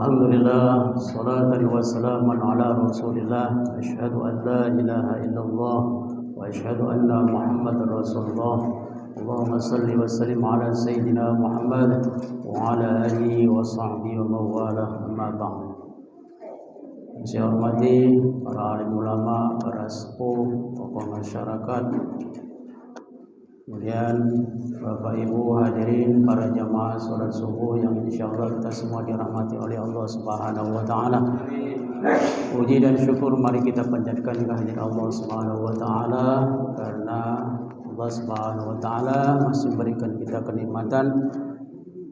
Alhamdulillah, salatan wa salaman ala Rasulillah. Asyhadu an la ilaha illallah wa asyhadu anna Muhammadar Rasulullah. Allahumma salli wa sallim ala Sayyidina Muhammad wa ala alihi wa sahbihi wa mawala, amma ba'd. Saya hormati para alim ulama, para sepuh, tokoh masyarakat, kemudian Bapak Ibu hadirin para jamaah salat subuh yang insyaallah kita semua dirahmati oleh Allah Subhanahu wa taala. Puji dan syukur mari kita panjatkan kehadirat Allah Subhanahu wa taala, karena Allah Subhanahu wa taala masih berikan kita kenikmatan,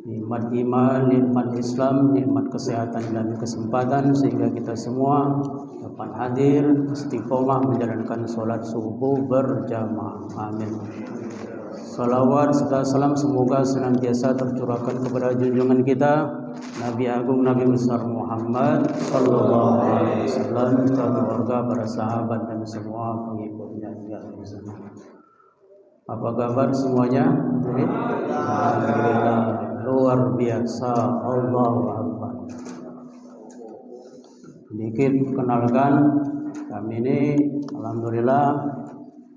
nikmat iman, nikmat Islam, nikmat kesehatan dan kesempatan sehingga kita semua dapat hadir istiqomah menjalankan salat subuh berjamaah. Amin. Salawat serta salam semoga senantiasa tercurahkan kepada junjungan kita Nabi Agung Nabi besar Muhammad sallallahu alaihi wasallam, keluarga, para sahabat dan semua pengikutnya hingga akhir zaman. Apa kabar semuanya? Alhamdulillah, luar biasa. Allahu akbar. Sedikit kenalkan, kami ini alhamdulillah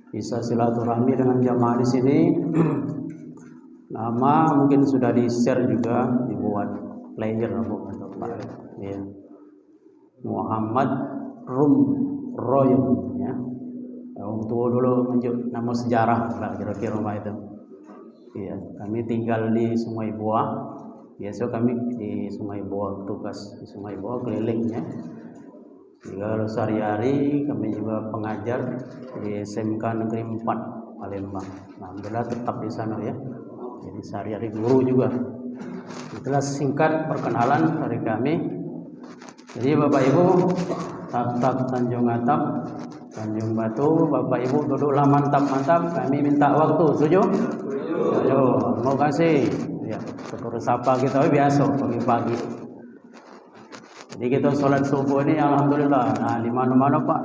bisa silaturahmi dengan jamaah di sini. Nama mungkin sudah di-share juga, dibuat player atau Pak. Ya. Muhammad Rum Royum, ya. Untuk dulu menunjuk nama sejarah lah kira-kira itu. Iya, kami tinggal di Sungai Buah. Biasa kami di Sungai Buah, tugas di Sungai Buah kelilingnya. Kalau sehari-hari kami juga pengajar di SMK Negeri 4 Palembang. Alhamdulillah tetap di sana ya. Jadi sehari-hari guru juga. Itulah singkat perkenalan dari kami. Jadi Bapak Ibu, Tap-tap Tanjung Atap, Tanjung Batu, Bapak Ibu duduklah mantap-mantap. Kami minta waktu, setuju? Setuju. Terima kasih. Ya, terus sapa kita biasa pagi-pagi. Jadi kita sholat subuh ini alhamdulillah. Nah, di mana-mana Pak,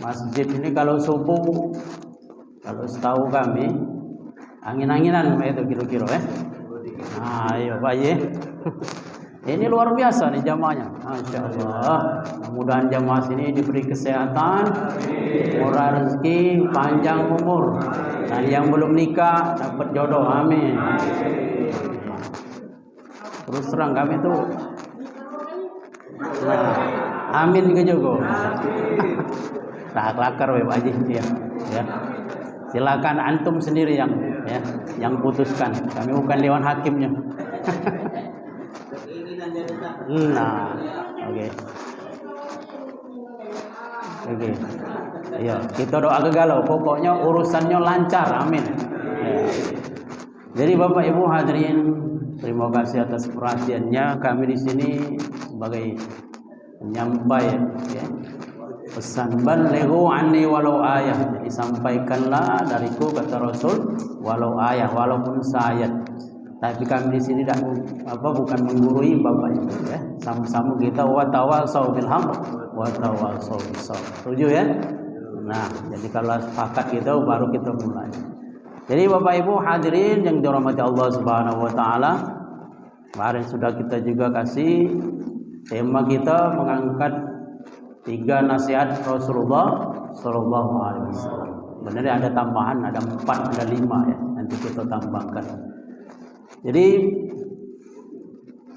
masjid ini kalau subuh, kalau setahu kami angin-anginan itu kira-kira ya. Nah, ayo Pak ya. Ini luar biasa nih jamaahnya. Masya Allah. Mudah-mudahan jamaah sini diberi kesehatan, murah rezeki, panjang umur. Dan yang belum nikah dapat jodoh. Amin. Terus terang kami tuh. Nah, amin ke Jogo. Nah, kelakar Pak Haji ya. Ya. Silakan antum sendiri yang putuskan. Kami bukan dewan hakimnya. Nah, oke. Oke. Iya, kita doa galau. Pokoknya urusannya lancar. Amin. Ya. Jadi Bapak Ibu hadirin, terima kasih atas perhatiannya. Kami di sini sebagai penyampai ya, pesan balighu anni walau ayah. Jadi sampaikanlah dariku kata Rasul walau ayah, walaupun seayat. Tapi kami di sini bukan menggurui Bapak Ibu ya. Sama-sama kita wa tawasau bil haqq wa tawasau bis sabr. Setuju ya? Nah, jadi kalau sepakat kita baru kita mulai. Jadi Bapak Ibu hadirin yang dirahmati Allah Subhanahu wa taala, kemarin sudah kita juga kasih tema kita mengangkat 3 nasihat Rasulullah Sallallahu Alaihi Wasallam. Sebenarnya ada tambahan, ada 4, ada 5 ya. Nanti kita tambahkan. Jadi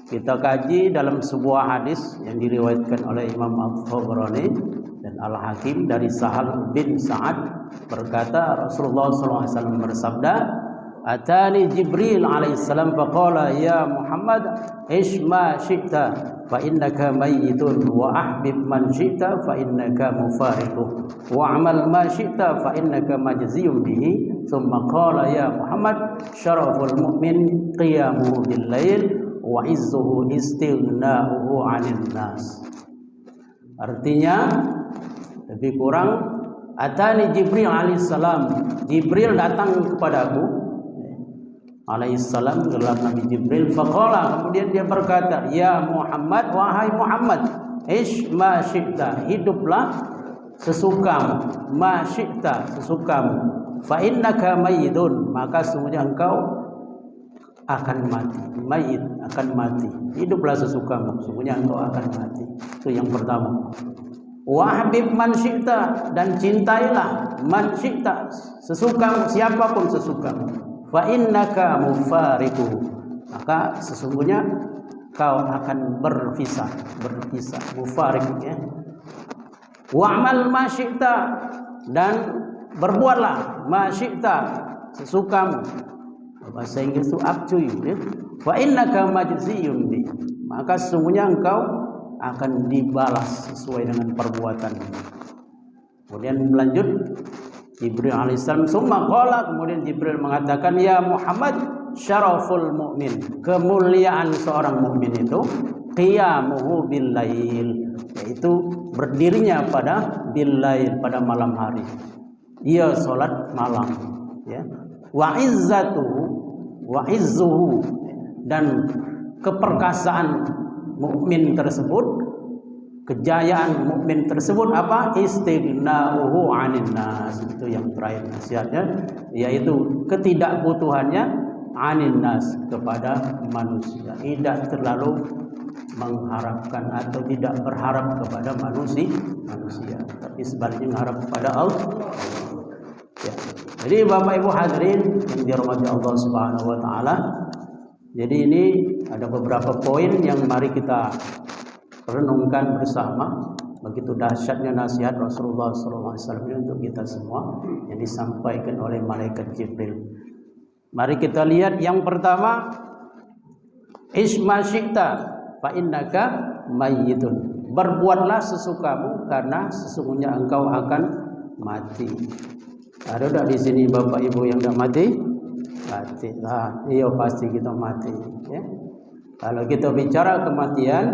kita kaji dalam sebuah hadis yang diriwayatkan oleh Imam Al-Tabrani dan Al-Hakim dari Sahal bin Sa'ad, berkata Rasulullah SAW bersabda, Atani Jibril alaihissalam faqala ya Muhammad ish ma syi'ta fa innaka mayyitun wa ahbib man syi'ta fa innaka mufariquh wa amal ma syi'ta fa innaka majziyun bihi thumma qala ya Muhammad syaraful mu'min qiyamuhu bil lail wa izzuhu istighna'uhu 'anil nas. Artinya lebih kurang, Atani Jibril alaihissalam, Jibril datang kepadaku alaihissalam, gelar Nabi Jibril, faqala, kemudian dia berkata, ya Muhammad, wahai Muhammad, ish ma syi'ta, hiduplah sesukamu, ma syi'ta, sesukamu, fa innaka mayyidun, maka sesungguhnya engkau akan mati. Mayit akan mati. Hiduplah sesukamu, sesungguhnya engkau akan mati. Itu yang pertama. Wa habib man syi'ta, dan cintailah man syi'ta, sesukamu, siapapun sesukamu. Fa innaka mufariquhu, maka sesungguhnya kau akan berpisah. Mufariq ya. Wa'mal ma syi'ta, dan berbuatlah ma syi'ta, sesukamu. Bahasa Inggris itu up to you ya. Fa innaka majziyun bi, maka sesungguhnya engkau akan dibalas sesuai dengan perbuatan. Kemudian lanjut Jibril alaihissalam, summa qala, kemudian Jibril mengatakan, ya Muhammad, syaraful mu'min, kemuliaan seorang mukmin itu qiyamuhu bil lail, yaitu berdirinya pada bil lail, pada malam hari. Ia salat malam ya. Wa izzatuhu wa izzuhu, dan keperkasaan mukmin tersebut, kejayaan mukmin tersebut apa? Istighna'uhu 'anil nas. Itu yang terakhir nasihatnya, yaitu ketidakbutuhannya 'anil nas, kepada manusia. Tidak terlalu mengharapkan atau tidak berharap kepada manusia, tapi sebaliknya mengharap kepada Allah. Ya. Jadi Bapak Ibu hadirin yang dirahmati Allah Subhanahu wa taala, jadi ini ada beberapa poin yang mari kita renungkan bersama. Begitu dahsyatnya nasihat Rasulullah SAW ini untuk kita semua yang disampaikan oleh malaikat Jibril. Mari kita lihat yang pertama, isma syi'ta fa innaka mayyitun. Berbuatlah sesukamu karena sesungguhnya engkau akan mati. Ada tak di sini Bapak Ibu yang tidak mati? Mati lah, iya pasti kita mati ya. Kalau kita bicara kematian,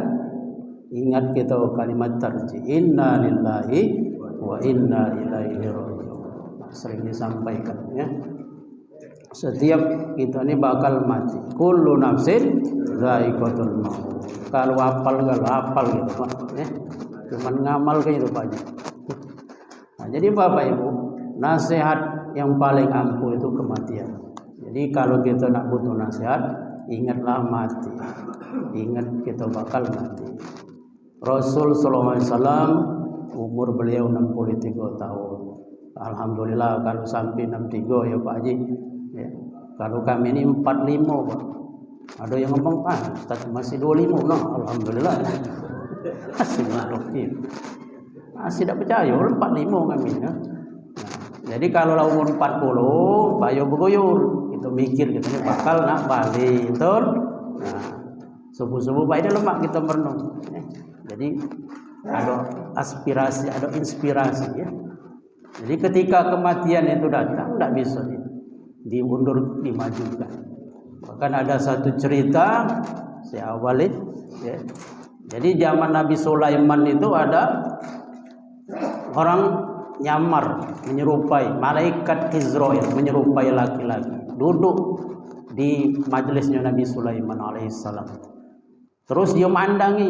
ingat kita kalimat tarji, inna lillahi wa inna ilaihi raji'un. Sering disampaikan ya. Setiap kita ini bakal mati. Kullu nafsin dha'iqatul maut. Kalau hafal gitu Pak ya. Cuman ngamal kayak itu Pak. Nah, jadi Bapak Ibu, nasihat yang paling ampuh itu kematian. Jadi kalau kita nak butuh nasihat, ingatlah mati. Ingat kita bakal mati. Rasul sallallahu alaihi wasallam umur beliau 63 tahun. Alhamdulillah kalau sampai 63 ya Pak Haji. Ya. Kalau kami ini 45 Pak. Ada yang ngomong, Ustaz masih 25. No, alhamdulillah. Masih tidak percaya 45 kami ya. Jadi kalau umur 40, bayo beguyur. Kita mikir kita ini bakal nak balik, betul? Nah, subuh-subuh baiknya lemak kita merenung. Ya. Jadi ada aspirasi, ada inspirasi ya. Jadi ketika kematian itu datang, tidak bisa diundur, dimajukan. Bahkan ada satu cerita, saya awalin. Ya. Jadi zaman Nabi Sulaiman itu ada orang nyamar, menyerupai malaikat Israel, menyerupai laki-laki, duduk di majelisnya Nabi Sulaiman alaihissalam. Terus dia mandangi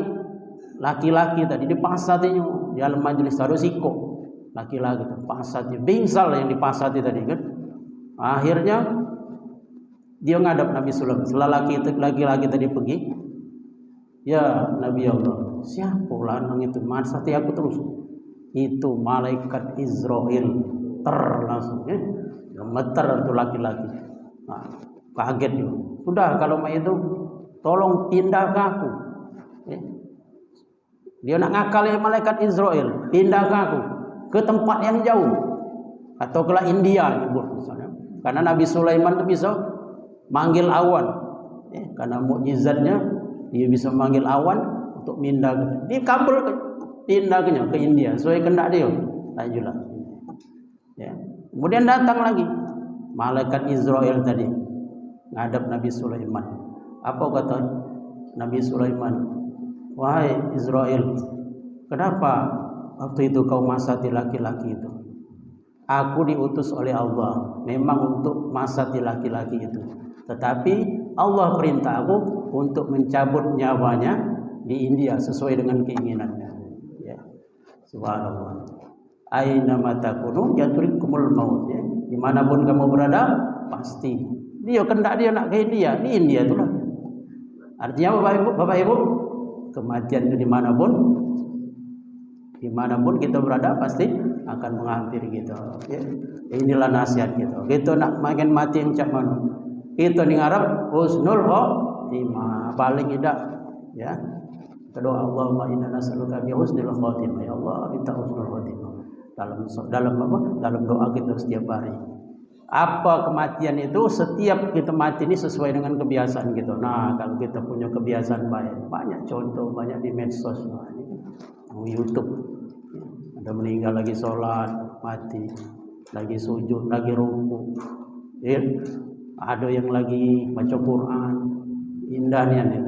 laki-laki tadi, dipasatinya di dalam majelis, ada siko laki-laki pasatnya, bingsal yang dipasati tadi kan. Akhirnya dia ngadap Nabi Sulaiman. Setelah laki-laki tadi pergi, ya Nabi Allah, siapa lanang itu masati aku terus? Itu malaikat Israel. Langsung ya, gemeter itu laki-laki. Nah, kaget dia. Sudah kalau itu tolong pindah ke aku ya. Dia nak ngakali malaikat Israel, pindah ke aku, ke tempat yang jauh, atau ke India nyebut misalnya. Karena Nabi Sulaiman itu bisa manggil awan ya, karena mukjizatnya dia bisa manggil awan untuk pindah ke, dia kabel pindahnya ke India sesuai kehendak dia. Lanjutlah ya. Kemudian datang lagi malaikat Israel tadi ngadap Nabi Sulaiman. Apa kata Nabi Sulaiman? Wahai Israel, kenapa waktu itu kau masati laki-laki itu? Aku diutus oleh Allah memang untuk masati laki-laki itu, tetapi Allah perintah aku untuk mencabut nyawanya di India sesuai dengan keinginannya. Ya. Subhanallah. Aina ma takunu yadrikumul maut ya. Dimanapun kamu berada pasti Dia kendak dia nak ke India, di India itulah. Artinya Bapak Ibu, kematian itu dimanapun kita berada pasti akan menghampiri kita. Ya. Inilah nasihat kita. Kita nak makin mati yang cak mana? Kita ni ngarap husnul khotimah, paling tidak ya. Doa Allahumma inna nas'aluka bi husnil khotimah. Ya Allah, minta husnul khotimah. Dalam doa kita setiap hari. Apa kematian itu? Setiap kita mati ini sesuai dengan kebiasaan kita. Nah, kalau kita punya kebiasaan baik, banyak contoh, banyak di medsos, di YouTube. Ada meninggal lagi sholat, mati, lagi sujud, lagi ruku. Ya. Ada yang lagi baca Quran, indahnya nih.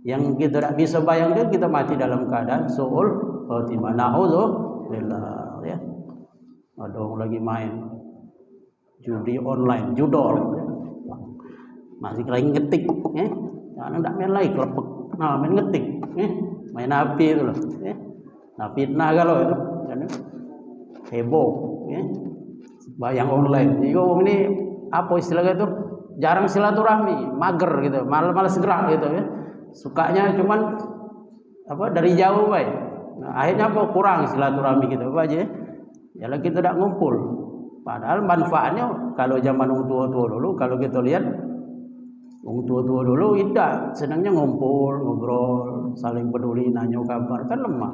Yang kita tidak bisa bayangkan kita mati dalam keadaan su'ul khotimah. Na'udzubillah ya. Ada orang lagi main judi online, judol ya. Masih lagi ngetik ya. Jangan tidak main lagi kelepek. Nah, main ngetik ya. Main api itu loh ya. Nah, fitnah kalau itu kan heboh ya. Bayang online. Jadi orang ini apa istilahnya itu? Jarang silaturahmi, mager gitu, malas gerak gitu ya. Sukanya cuman apa dari jauh baik. Nah, akhirnya apa kurang silaturahmi gitu apa aja. Ya lagi tidak ngumpul. Padahal manfaatnya kalau zaman orang tua-tua dulu kalau kita lihat orang tua-tua dulu tidak senangnya ngumpul, ngobrol, saling peduli, nanya kabar kan lemah.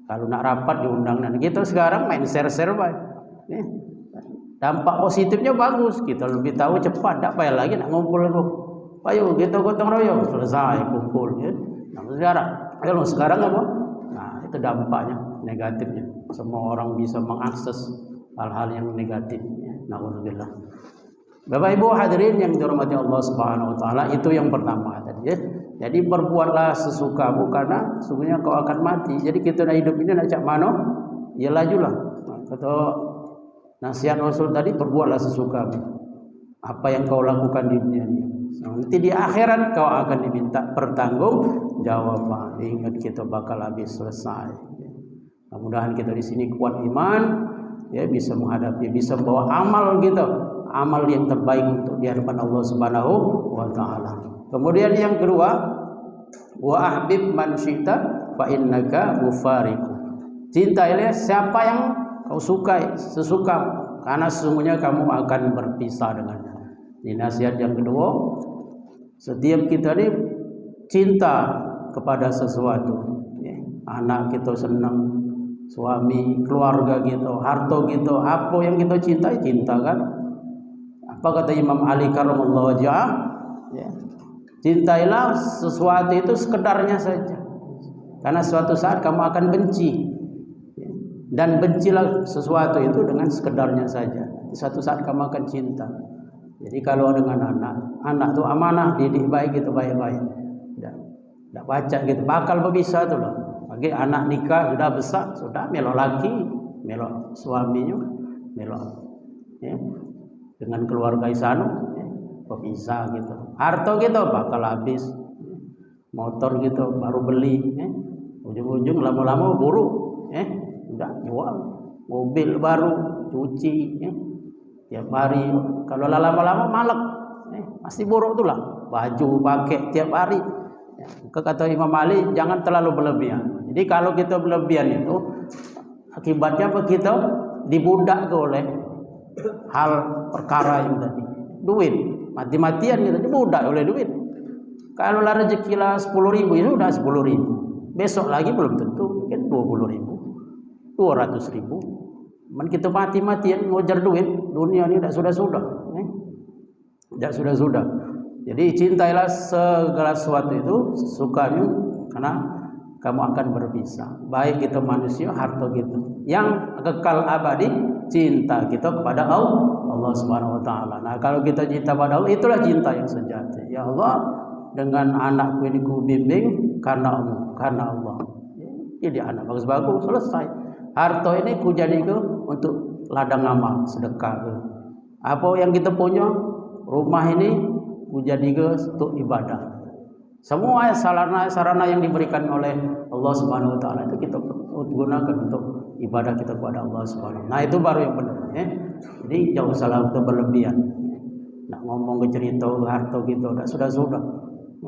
Kalau nak rapat diundang dan kita sekarang main share-share baik. Dampak positifnya bagus, kita lebih tahu cepat, tak payah lagi nak ngumpul itu. Ayo kita gotong royong selesai kumpul ya. Nah, kalau sekarang apa? Nah, itu dampaknya negatifnya. Semua orang bisa mengakses hal-hal yang negatif ya. Nauzubillah. Bapak Ibu hadirin yang dirahmati Allah Subhanahu wa taala, itu yang pertama tadi ya. Jadi berbuatlah sesukamu karena sungguhnya kau akan mati. Jadi kita nak hidup ini nak cak mano? Ya lajulah. Nah, kata nasihat Rasul tadi, berbuatlah sesukamu. Apa yang kau lakukan di dunia ini. Nanti di akhirat kau akan diminta pertanggungjawaban. Ingat kita bakal habis selesai. Mudah-mudahan kita di sini kuat iman, ya bisa menghadapi, bisa bawa amal kita, amal yang terbaik untuk di hadapan Allah Subhanahu wa taala. Kemudian yang kedua, wa ahbib man syi'ta fa innaka mufariqu. Cintailah siapa yang kau sukai, sesukamu, karena sesungguhnya kamu akan berpisah dengannya. Ini nasihat yang kedua. Setiap kita ini cinta kepada sesuatu, ya. Anak kita senang, suami, keluarga kita, harta kita, apa yang kita cintai, cinta kan? Apa kata Imam Ali karramallahu wajhah? Ya. Cintailah sesuatu itu sekedarnya saja, karena suatu saat kamu akan benci, ya. Dan bencilah sesuatu itu dengan sekedarnya saja. Suatu saat kamu akan cinta. Jadi kalau dengan anak itu amanah, didik baik gitu, baik-baik. Tidak baca gitu, bakal berpisah tu lah. Bagi anak nikah sudah besar, sudah melok laki, melok suaminya, melok ya. Dengan keluarga isanu, ya, berpisah gitu. Harta gitu bakal habis, motor gitu baru beli, ya. Ujung-ujung lama-lama buruk, udah jual. Mobil baru cuci, ya. Tiap hari, kalau lama-lama malek, pasti buruk tu lah. Baju pakai tiap hari. Ya, kata Imam Ali, jangan terlalu berlebihan. Jadi kalau kita berlebihan itu, akibatnya apa? Kita dibudak oleh hal perkara yang tadi. Duit, mati-matian kita dibudak oleh duit. Kalau lah rezeki lah 10.000, itu sudah 10.000. Besok lagi belum tentu, mungkin 20.000, 200.000. Man kita mati-matian ngojar duit, dunia ini tidak sudah-sudah, tidak sudah-sudah. Jadi cintailah segala sesuatu itu sukanya, karena kamu akan berpisah. Baik kita manusia, harta kita. Yang kekal abadi, cinta kita kepada Allah Subhanahu wa taala. Nah, kalau kita cinta pada Allah, itulah cinta yang sejati. Ya Allah, dengan anakku ini ku bimbing karena Allah. Jadi anak bagus-bagus, selesai. Harta ini ku jadikan untuk ladang amal, sedekah. Apa yang kita punya, rumah ini ku jadikan untuk ibadah. Semua sarana yang diberikan oleh Allah Subhanahu wa taala itu kita gunakan untuk ibadah kita kepada Allah Subhanahu wa taala. Nah, itu baru yang benar, ya. Jadi jangan salah untuk berlebihan. nak ngomong ke cerita harta gitu, sudah.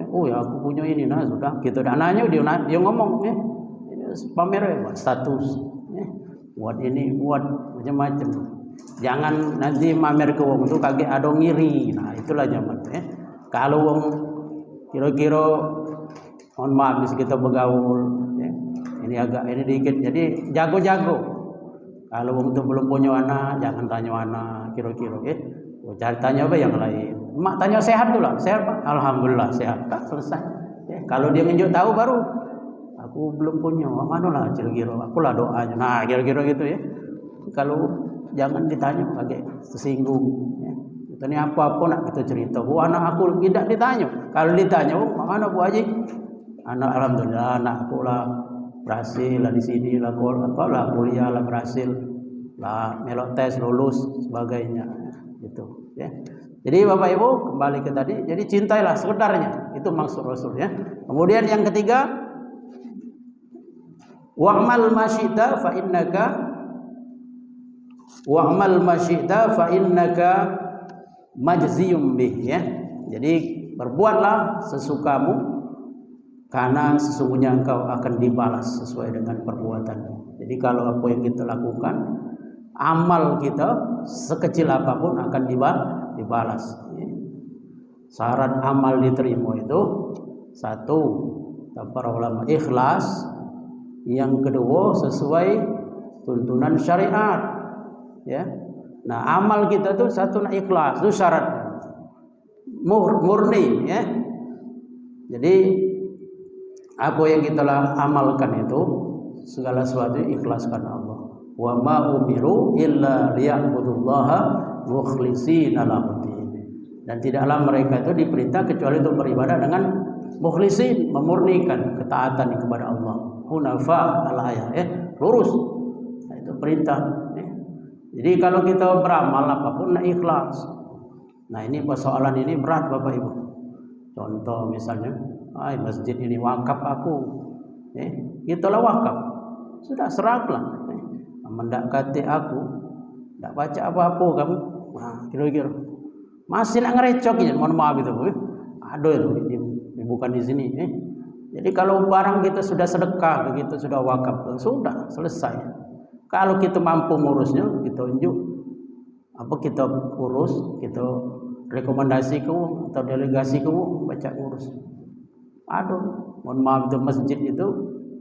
Oh ya aku punya ini, nah sudah gitu. Dan nanya dia ngomong pamer buat status, buat ini, buat macam-macam. Jangan nanti mamer ke wong itu kaget ada ngiri. Nah itulah zaman. Kalau wong kira-kira mohon maaf kita bergaul, ini agak ini dikit, jadi jago-jago. Kalau wong itu belum punya anak, jangan tanya anak kira-kira, cari tanya apa yang lain. Mak tanya sehat dulu lah, sehat Pak? Alhamdulillah sehat, tak selesai. Kalau dia nunjuk tahu baru, aku belum punya, mana lah kira-kira, akulah doanya. Nah kira-kira gitu ya. Kalau jangan ditanya agak tersinggung. Tanya apa-apa nak kita cerita. Bu anak aku tidak ditanya. Kalau ditanya, mana Bu Haji? Anak alhamdulillah anak aku lah berhasil lah di sini lah kuliah lah berhasil lah melok tes lulus sebagainya gitu ya. Jadi Bapak Ibu kembali ke tadi, jadi cintailah sekedarnya, itu maksud Rasul ya. Kemudian yang ketiga, wa'mal masyita fa innaka majziyum bih ya. Jadi berbuatlah sesukamu karena sesungguhnya engkau akan dibalas sesuai dengan perbuatanmu. Jadi kalau apa yang kita lakukan, amal kita sekecil apapun akan dibalas. Syarat amal diterima itu satu, para ulama ikhlas. Yang kedua sesuai tuntunan syariat. Ya. Nah amal kita tuh satu ikhlas, itu syarat murni. Ya. Jadi apa yang kita amalkan itu segala sesuatu ikhlaskan Allah. Wa ma umiru illa liya'budullaha mukhlishina lahud-din. Dan tidaklah mereka itu diperintah kecuali untuk beribadah dengan mukhlisin, memurnikan ketaatan kepada Allah. Hunafa al-ayah, lurus. Nah, itu perintah. Jadi kalau kita beramal apapun ikhlas. Nah, ini persoalan ini berat Bapak Ibu. Contoh misalnya, masjid ini wakaf aku, itulah wakaf, sudah serahlah. Mendekati aku, tidak baca apa-apa kamu, nah, kira-kira masih nak ngerecokin, mohon maaf itu, aduh itu bukan di sini. Jadi kalau barang kita sudah sedekah, begitu sudah wakaf, sudah selesai. Kalau kita mampu ngurusnya, kita unjuk, apa kita urus, kita rekomendasi ke atau delegasi ke baca ngurus. Aduh, mohon maaf itu masjid itu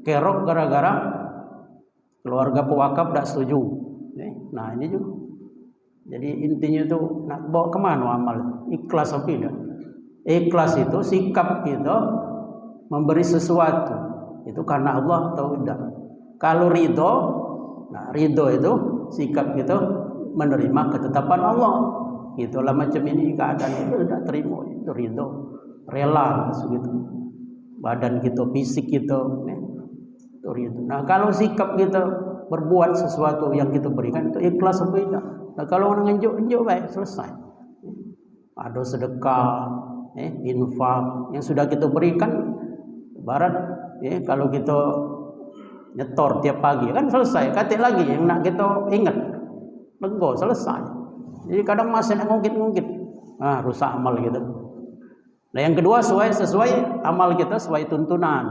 kerok gara-gara keluarga pewakaf tidak setuju. Nah ini juga. Jadi intinya itu nak bawa kemana amal? Ikhlas apa tidak? Ikhlas itu sikap kita memberi sesuatu itu karena Allah atau tidak. Kalau ridho, nah ridho itu sikap kita menerima ketetapan Allah. Itulah macam ini keadaan itu tidak terima, itu ridho, rela begitu. Badan kita, fisik kita, itu ridho. Nah kalau sikap kita berbuat sesuatu yang kita berikan itu ikhlas apa tidak? Nah kalau orang ngenjuk baik selesai. Ada sedekah, infak yang sudah kita berikan, barat, kalau kita nyetor tiap pagi kan selesai. Katik lagi yang nak kita ingat, lego selesai. Jadi kadang masih nak ngungkit-ngungkit, rusak amal gitu. Nah yang kedua sesuai amal kita sesuai tuntunan,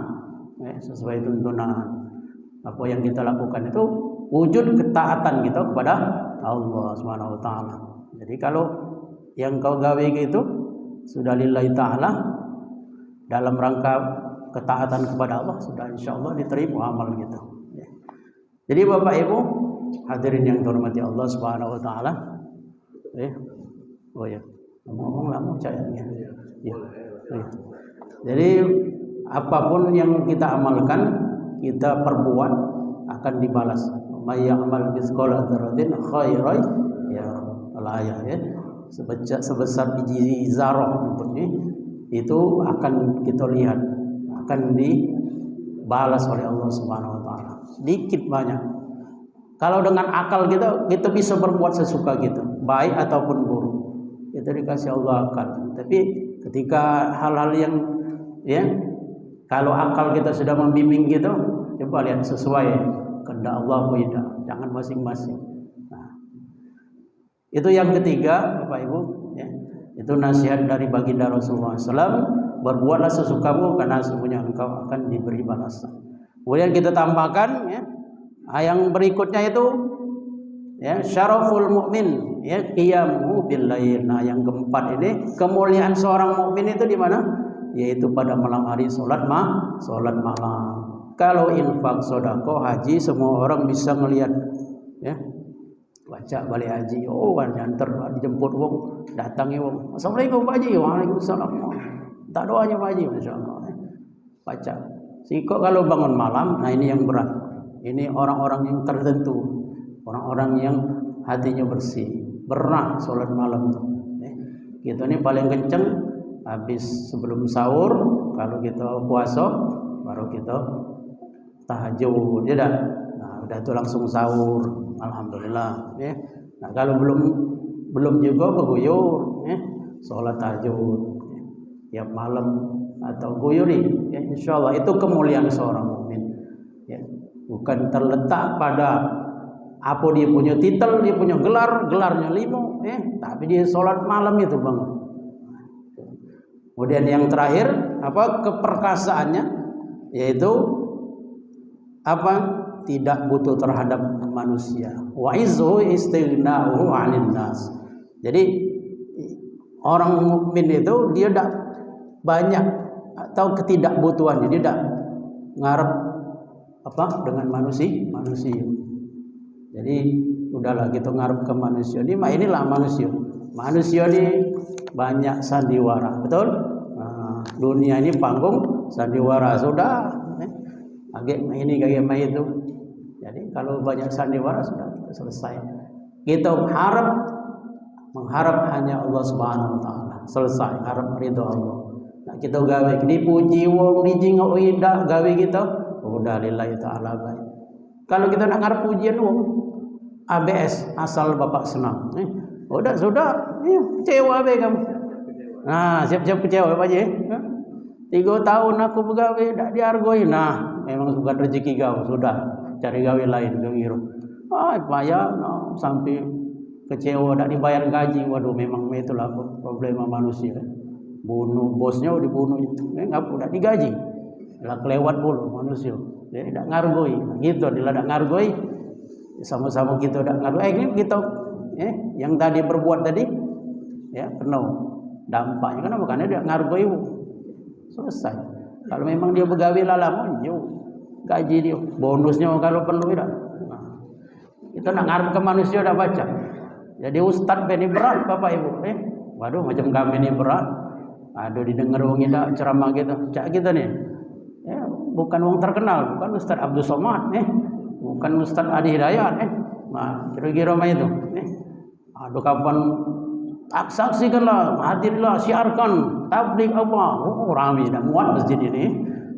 sesuai tuntunan. Apa yang kita lakukan itu wujud ketaatan kita kepada Allah Subhanahu Wa Taala. Jadi kalau yang kau gawe gitu sudah lillahi ta'ala dalam rangka ketaatan kepada Allah, sudah insya Allah diterima amal gitu. Jadi Bapak Ibu hadirin yang dihormati Allah Subhanahu Wa Taala. Oh ya, ngomong lah mau cari ya. Jadi apapun yang kita amalkan, kita perbuat akan dibalas. May ya'mal mithqala dzarratin khairan yarah ya. Sebesar biji zarah itu akan kita lihat, akan dibalas oleh Allah Subhanahu Wa Taala. Sedikit banyak. Kalau dengan akal kita bisa berbuat sesuka kita, baik ataupun buruk. Itu dikasih Allah akal. Tapi ketika hal-hal yang kalau akal kita sudah membimbing gitu, coba lihat sesuai kehendak Allah atau tidak, jangan masing-masing. Nah, itu yang ketiga, Bapak Ibu. Itu nasihat dari baginda Rasulullah SAW. Berbuatlah sesukamu karena sesungguhnya engkau akan diberi balasan. Kemudian kita tambahkan ya, yang berikutnya itu ya, syaraful mukmin ya, qiyamuhu bil lail. Nah, yang keempat ini kemuliaan seorang mukmin itu di mana? Yaitu pada malam hari salat malam. Kalau infak, sedekah, haji semua orang bisa melihat ya. Baca balik haji, oh nyanter dijemput wong, datangi wong. Assalamualaikum Pak Haji. Waalaikumsalam. Tak doanya Pak Haji, masyaallah. Baca. Sikok kalau bangun malam, nah ini yang berat. Ini orang-orang yang tertentu, orang-orang yang hatinya bersih, berat sholat malam tuh. Kita ini paling kenceng habis sebelum sahur, kalau kita puasa baru kita tahajud, ya dah. Nah, udah itu langsung sahur, alhamdulillah. Ya. Nah, kalau belum juga beguyur, ya, sholat tahajud, ya, tiap malam atau guyuri, ya, insya Allah itu kemuliaan seorang mukmin. Ya. Bukan terletak pada apa dia punya titel, dia punya gelarnya 5, tapi dia sholat malam itu bang. Kemudian yang terakhir apa keperkasaannya, yaitu apa tidak butuh terhadap manusia. Wa izzu istighna'uhu 'anil nas. Jadi orang mukmin itu dia tidak banyak atau ketidakbutuhannya, dia tidak ngarep apa dengan manusia. Jadi udahlah kita ngarep ke manusia ini, inilah manusia. Manusia ini banyak sandiwara, betul? Nah, dunia ini panggung sandiwara sudah. Agak ini kayak itu. Jadi kalau banyak sandiwara sudah selesai. Kita mengharap hanya Allah Subhanahu wa taala. Selesai, harap ridho Allah. Nah, kita gawe dipuji wong dijingok indah gawe kita, udah lillahi taala baik. Kalau kita nak ngarep pujian wong ABS asal Bapak senang. Sudah, kecewa be kamu. Nah, siap-siap kecewa Pak Haji. 3 tahun aku begawe tak dihargoi. Nah, memang bukan rezeki kau, sudah cari gawe lain kau. Payah sampai kecewa tak dibayar gaji. Waduh, memang itulah problema manusia. Bunuh bosnya dibunuh itu. Enggak digaji. Lah kelewat puluh manusia. Dia tidak ngargoi. Gitu dia tidak ngargoi. Sama-sama kita tidak ngargoi. Ini kita yang tadi berbuat tadi ya penuh dampaknya kan bukannya dia ngargoi. Selesai. Kalau memang dia begawe lalamu, gaji dia, bonusnya kalau perlu tidak. Nah, kita nak ngarep ke manusia dah baca. Jadi ustaz ini berat Bapak Ibu. Waduh macam kami ini berat. Aduh didengar wong kita ceramah kita. Cak kita nih. Bukan wong terkenal, bukan Ustaz Abdul Somad, bukan Ustaz Adi Hidayat, Nah, kira-kira macam itu. Aduh kapan saksikanlah, hadirlah, siarkan tabligh apa? Ramai dah muat masjid ini.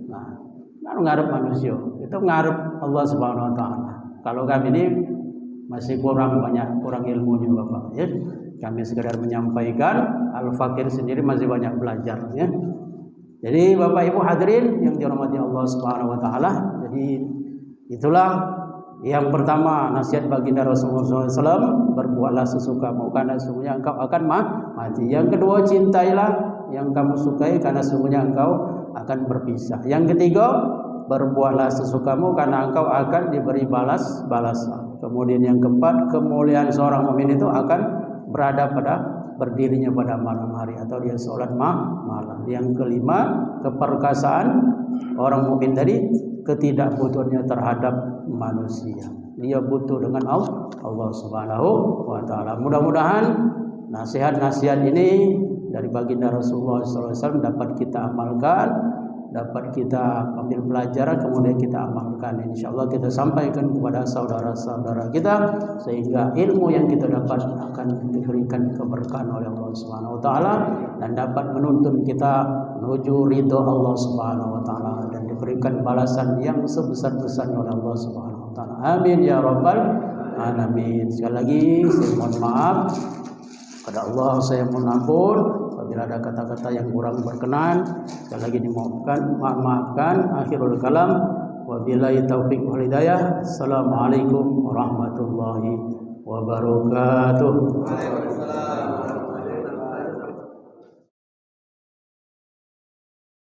Nah, kalau ngarep manusia, itu ngarep Allah Subhanahu wa taala. Kalau kami ini masih kurang ilmunya Bapak, ya. Kami sekedar menyampaikan, Al-Fakir sendiri masih banyak belajar, ya. Jadi Bapak Ibu hadirin yang dirahmati Allah Subhanahu wa taala, jadi itulah yang pertama nasihat baginda Rasulullah SAW, berbuatlah sesukamu karena sesungguhnya engkau akan mati. Yang kedua, cintailah yang kamu sukai karena sesungguhnya engkau akan berpisah. Yang ketiga, berbuatlah sesukamu karena engkau akan diberi balasan. Kemudian yang keempat, kemuliaan seorang mukmin itu akan berada pada berdirinya pada malam hari atau dia sholat malam. Yang kelima, keperkasaan orang mukmin tadi ketidakbutuhannya terhadap manusia. Dia butuh dengan Allah Subhanahu wa taala. Mudah-mudahan nasihat-nasihat ini dari baginda Rasulullah SAW dapat kita amalkan, dapat kita ambil pelajaran, kemudian kita amalkan. Insyaallah kita sampaikan kepada saudara-saudara kita sehingga ilmu yang kita dapat akan diberikan keberkahan oleh Allah Subhanahu wa taala dan dapat menuntun kita menuju ridho Allah Subhanahu wa taala dan diberikan balasan yang sebesar-besarnya oleh Allah Subhanahu wa taala. Amin ya rabbal alamin. Sekali lagi saya mohon maaf kepada Allah, saya mohon ampun apabila ada kata-kata yang kurang berkenan. Sekali lagi maafkan. Akhirul kalam, wabillahi taufiq wal hidayah. Assalamualaikum warahmatullahi wabarakatuh.